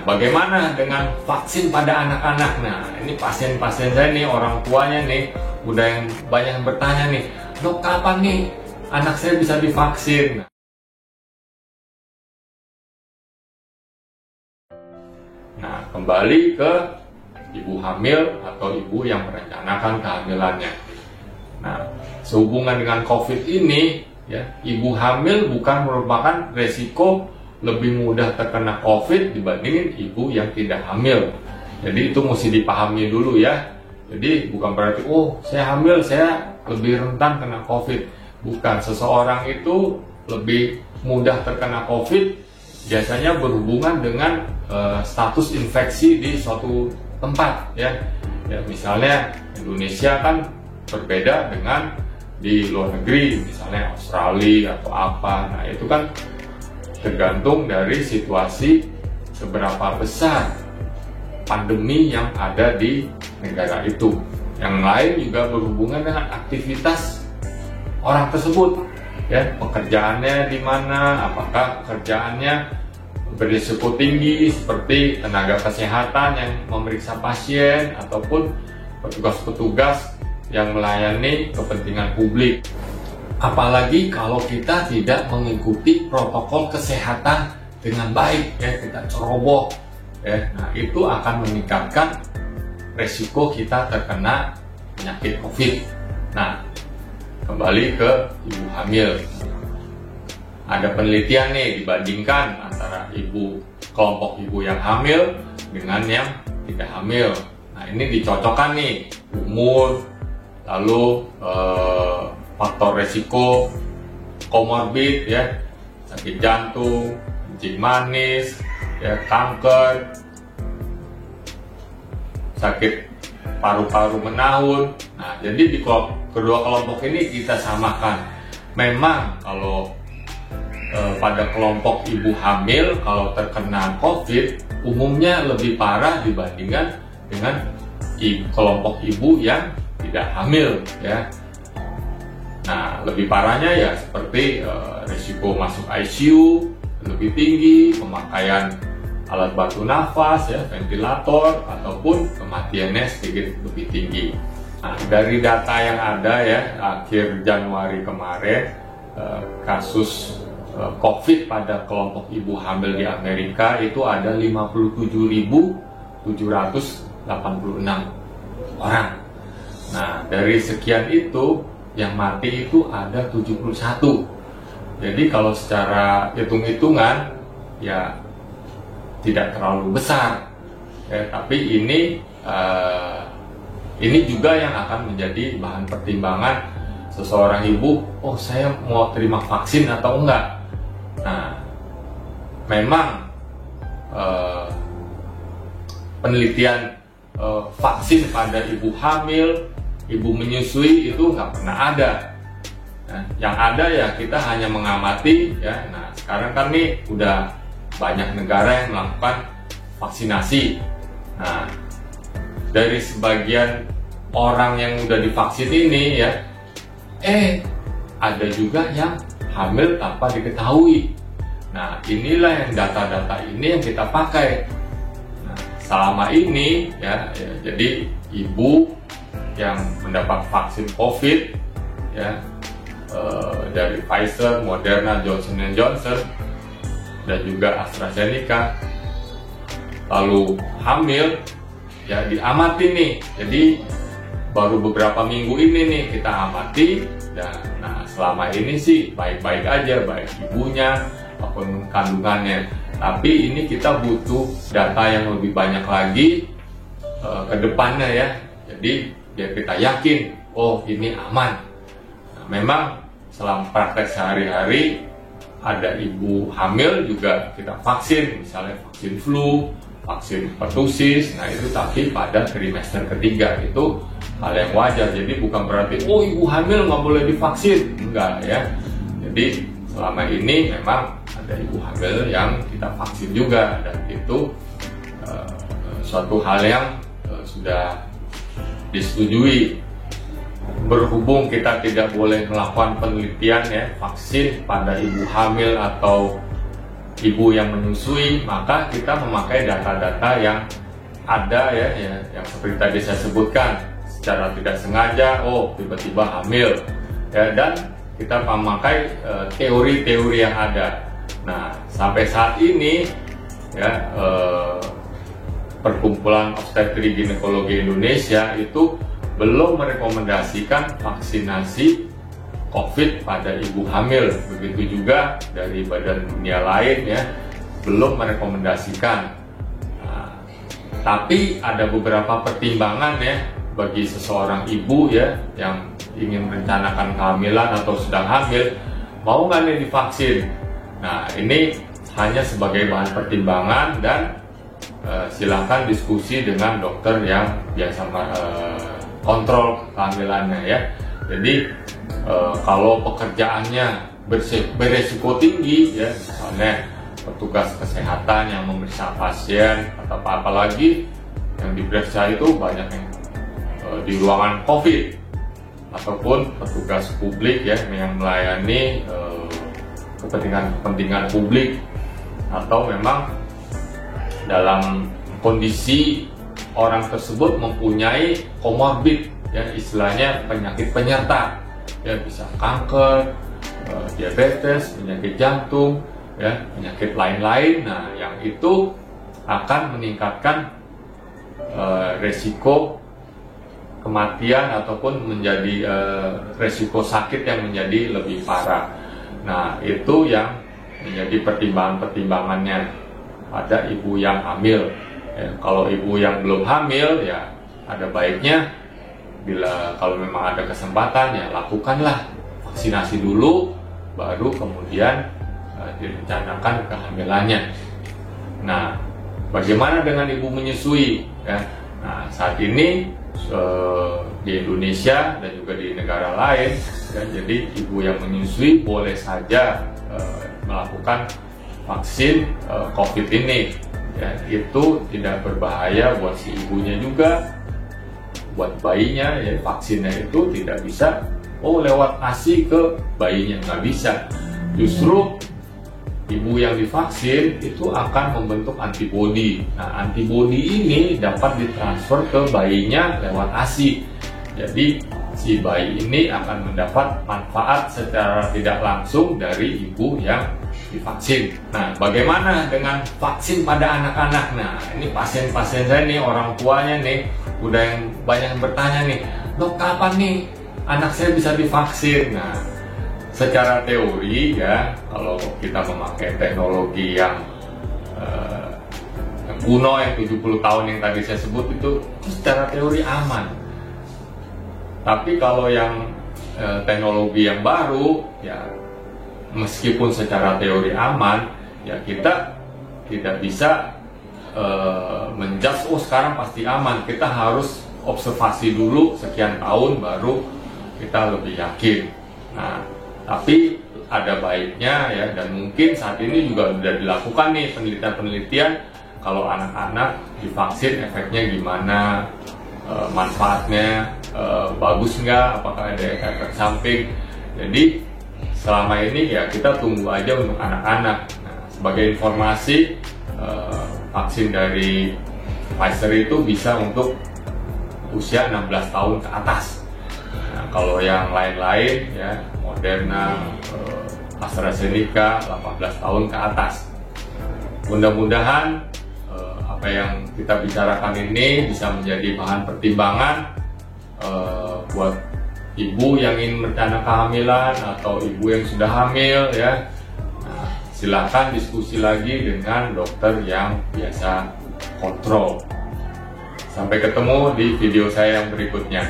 bagaimana dengan vaksin pada anak-anak? Nah, ini pasien-pasien saya nih, orang tuanya nih, udah yang banyak yang bertanya nih, dok, kapan nih anak saya bisa divaksin? Nah, kembali ke ibu hamil atau ibu yang merencanakan kehamilannya. Nah, sehubungan dengan COVID ini, ya, ibu hamil bukan merupakan resiko lebih mudah terkena COVID dibandingin ibu yang tidak hamil. Jadi itu mesti dipahami dulu ya. Jadi bukan berarti, oh saya hamil, saya lebih rentan kena COVID. Bukan, seseorang itu lebih mudah terkena COVID biasanya berhubungan dengan status infeksi di suatu tempat ya. Ya, misalnya Indonesia kan berbeda dengan di luar negeri, misalnya Australia atau apa. Nah, itu kan tergantung dari situasi seberapa besar pandemi yang ada di negara itu. Yang lain juga berhubungan dengan aktivitas orang tersebut, ya, pekerjaannya di mana, apakah pekerjaannya berisiko tinggi seperti tenaga kesehatan yang memeriksa pasien ataupun petugas-petugas yang melayani kepentingan publik. Apalagi kalau kita tidak mengikuti protokol kesehatan dengan baik, ya, kita ceroboh, ya. Nah, itu akan meningkatkan resiko kita terkena penyakit COVID. Nah, kembali ke ibu hamil. Ada penelitian nih dibandingkan antara kelompok ibu yang hamil dengan yang tidak hamil. Nah, ini dicocokkan nih umur, lalu faktor resiko komorbid, ya, sakit jantung, kencing manis, ya, kanker, sakit paru-paru menahun. Nah, jadi di kedua kelompok ini kita samakan. Memang kalau pada kelompok ibu hamil, kalau terkena COVID umumnya lebih parah dibandingkan dengan kelompok ibu yang tidak hamil, ya. Nah, lebih parahnya ya seperti risiko masuk ICU lebih tinggi, pemakaian alat bantu nafas, ya, ventilator, ataupun kematiannya sedikit lebih tinggi. Nah, dari data yang ada ya akhir Januari kemarin, kasus COVID pada kelompok ibu hamil di Amerika itu ada 57.786 orang. Nah, dari sekian itu yang mati itu ada 71. Jadi kalau secara hitung-hitungan ya tidak terlalu besar, ya, tapi ini juga yang akan menjadi bahan pertimbangan seseorang ibu. Oh, saya mau terima vaksin atau enggak? Nah, memang penelitian vaksin pada ibu hamil, ibu menyusui itu nggak pernah ada. Nah, yang ada ya kita hanya mengamati, ya. Nah, sekarang kan nih udah banyak negara yang melakukan vaksinasi. Nah, dari sebagian orang yang udah divaksin ini ya, ada juga yang hamil tanpa diketahui. Nah, inilah yang data-data ini yang kita pakai. Nah, selama ini ya, jadi ibu yang mendapat vaksin COVID, ya, dari Pfizer, Moderna, Johnson & Johnson, dan juga AstraZeneca, lalu hamil, ya, diamati nih. Jadi baru beberapa minggu ini nih kita amati, dan nah selama ini sih baik-baik aja, baik ibunya maupun kandungannya. Tapi ini kita butuh data yang lebih banyak lagi ke depannya, ya. Jadi biar kita yakin, oh ini aman. Nah, memang selama praktek sehari-hari ada ibu hamil juga kita vaksin, misalnya vaksin flu, vaksin pertusis. Nah, itu tapi pada trimester ketiga, itu hal yang wajar. Jadi bukan berarti oh ibu hamil nggak boleh divaksin, enggak, ya. Jadi selama ini memang ada ibu hamil yang kita vaksin juga, dan itu suatu hal yang sudah disetujui. Berhubung kita tidak boleh melakukan penelitian, ya, vaksin pada ibu hamil atau ibu yang menyusui, maka kita memakai data-data yang ada ya, yang seperti tadi saya sebutkan, secara tidak sengaja, tiba-tiba hamil, ya, dan kita memakai teori-teori yang ada. Nah, sampai saat ini ya, Perkumpulan Obstetri Ginekologi Indonesia itu belum merekomendasikan vaksinasi COVID pada ibu hamil. Begitu juga dari badan dunia lain ya, belum merekomendasikan. Tapi ada beberapa pertimbangan ya bagi seseorang ibu ya yang ingin merencanakan kehamilan atau sedang hamil, mau nggak nih divaksin. Nah, ini hanya sebagai bahan pertimbangan, dan silahkan diskusi dengan dokter yang biasa kontrol kehamilannya ya. Jadi kalau pekerjaannya beresiko tinggi ya, misalnya petugas kesehatan yang memeriksa pasien atau apalagi yang diperiksa itu banyak yang di ruangan COVID, ataupun petugas publik ya yang melayani kepentingan publik, atau memang dalam kondisi orang tersebut mempunyai komorbid ya, istilahnya penyakit penyerta ya, bisa kanker, diabetes, penyakit jantung ya, penyakit lain-lain. Nah, yang itu akan meningkatkan resiko kematian ataupun menjadi resiko sakit yang menjadi lebih parah. Nah, itu yang menjadi pertimbangannya pada ibu yang hamil. Ya, kalau ibu yang belum hamil ya ada baiknya kalau memang ada kesempatan ya lakukanlah vaksinasi dulu, baru kemudian direncanakan kehamilannya. Nah, bagaimana dengan ibu menyusui? Ya? Nah, saat ini di Indonesia dan juga di negara lain, ya, jadi ibu yang menyusui boleh saja melakukan vaksin COVID ini. Ya, itu tidak berbahaya buat si ibunya juga, buat bayinya. Ya, vaksinnya itu tidak bisa lewat ASI ke bayinya, nggak bisa. Justru ibu yang divaksin itu akan membentuk antibodi. Nah, antibodi ini dapat ditransfer ke bayinya lewat ASI. Jadi si bayi ini akan mendapat manfaat secara tidak langsung dari ibu yang divaksin. Nah, bagaimana dengan vaksin pada anak-anak? Nah, ini pasien-pasien saya nih, orang tuanya nih, udah yang banyak yang bertanya nih, "Dok, kapan nih anak saya bisa divaksin?" Nah, secara teori ya, kalau kita memakai teknologi yang kuno, yang 70 tahun yang tadi saya sebut, itu secara teori aman. Tapi kalau yang teknologi yang baru ya, meskipun secara teori aman ya, kita tidak bisa menjudge sekarang pasti aman. Kita harus observasi dulu sekian tahun baru kita lebih yakin. Nah, tapi ada baiknya ya, dan mungkin saat ini juga sudah dilakukan nih penelitian-penelitian kalau anak-anak divaksin efeknya gimana, manfaatnya bagus nggak, apakah ada efek samping. Jadi selama ini ya kita tunggu aja untuk anak-anak. Nah, sebagai informasi, vaksin dari Pfizer itu bisa untuk usia 16 tahun ke atas. Nah, kalau yang lain-lain ya, Moderna, AstraZeneca 18 tahun ke atas. Mudah-mudahan apa yang kita bicarakan ini bisa menjadi bahan pertimbangan buat ibu yang ingin merencanakan kehamilan atau ibu yang sudah hamil ya. Nah, silakan diskusi lagi dengan dokter yang biasa kontrol. Sampai ketemu di video saya yang berikutnya.